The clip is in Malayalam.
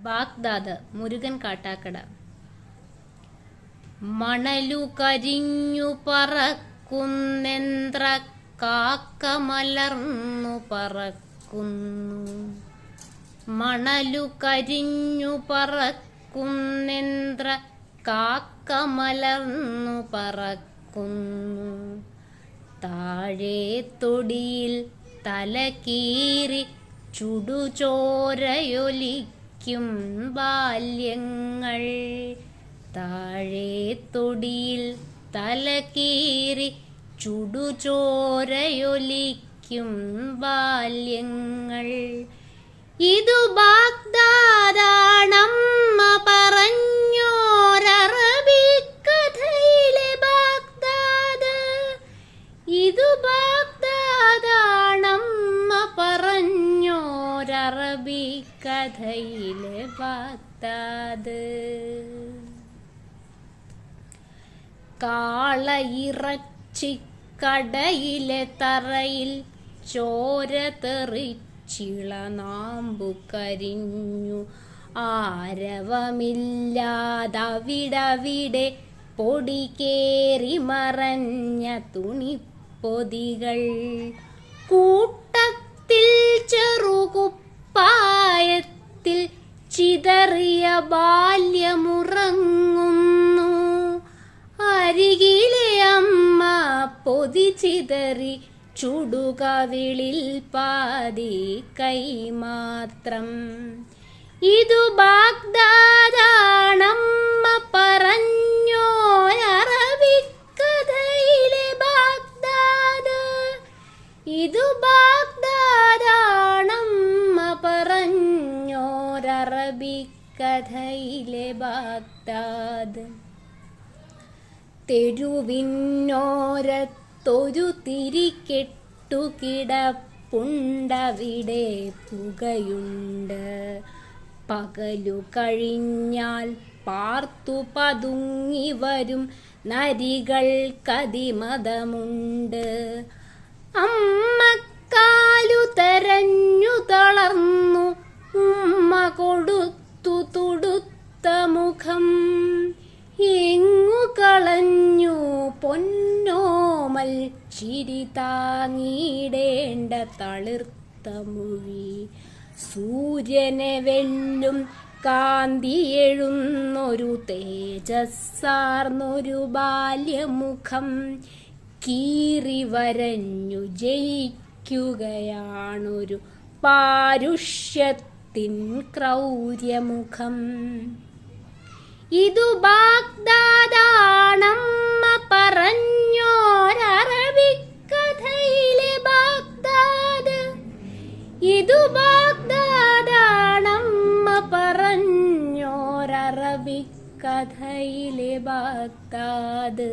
ബാഗ്ദാദ് മുരുകൻ കാട്ടാക്കട. മണലു കരിഞ്ഞു പറക്കുന്നെന്ത്ര കാക്ക മലർന്നു പറക്കുന്നു. മണലു കരിഞ്ഞു പറക്കുന്നെന്ത്ര കാക്ക മലർന്നു പറക്കുന്നു. താഴെ തൊടിയിൽ തലകീറി ചുടുചോരയൊലിക്കും ബാല്യങ്ങൾ. താഴെ തൊടിയിൽ തലകീറി ചുടുചോരയൊലിക്കും ബാല്യങ്ങൾ. ഇതു ബാഗ്ദാദാണമ്മ പറഞ്ഞോരറബിക്കഥയിലെ ബാഗ്ദാദ്. ഇതു ബാഗ്ദാദാണമ്മ പറഞ്ഞോരറബിക്കഥയിലെ ബാഗ്ദാദ്. കാളയിറച്ചിക്കടയിലെ തറയിൽ ചോര തെറിച്ചിളനാമ്പു കരിഞ്ഞു. ആരവമില്ലാതവിടവിടെ പൊടി കേറി മറഞ്ഞ തുണിപ്പൊതികൾ. കൂട്ടത്തിൽ ചെറുകുപ്പായത്തിൽ ചിതറിയ ബാല്യമുറങ്ങുന്നു. അരികിലെ അമ്മ പൊതി ചിതറി ചുടുകവിളിൽ പാതി കൈമാത്രം. ഇതു ബാഗ്ദാദാണമ്മ പറഞ്ഞോരറബിക്കഥയിലെ ബാഗ്ദാദ്. ഇതു ബാഗ്ദാദാണമ്മ പറഞ്ഞോരറബിക്കഥയിലെ ബാഗ്ദാദ്. തെരുവിനോരത്തൊരു തിരികെട്ടുകിടപ്പുണ്ടവിടെ പുകയുണ്ട്. പകലു കഴിഞ്ഞാൽ പാർത്തു പതുങ്ങി വരും നരികൾക്കതിമതമുണ്ട്. അമ്മക്കാലു തെരഞ്ഞു തളർന്നു ഉമ്മ കൊടുത്തു തുടുത്ത മുഖം. എങ്ങു കളഞ്ഞു പൊന്നോമൽ ചിരി താങ്ങിടേണ്ട തളിർത്ത മൊഴി. സൂര്യനെ വെല്ലും കാന്തിയെഴുന്നൊരു തേജസ്സാർന്നൊരു ബാല്യമുഖം. കീറി വരഞ്ഞു ജയിക്കുകയാണൊരു പാരുഷ്യത്തിൻ ക്രൗര്യമുഖം. ഇതു ബാഗ്ദാദാണമ്മ പറഞ്ഞോരറബിക്കഥയിലെ ബാഗ്ദാദ്. ഇതു ബാഗ്ദാദാണമ്മ പറഞ്ഞോരറബിക്കഥയിലെ ബാഗ്ദാദ്.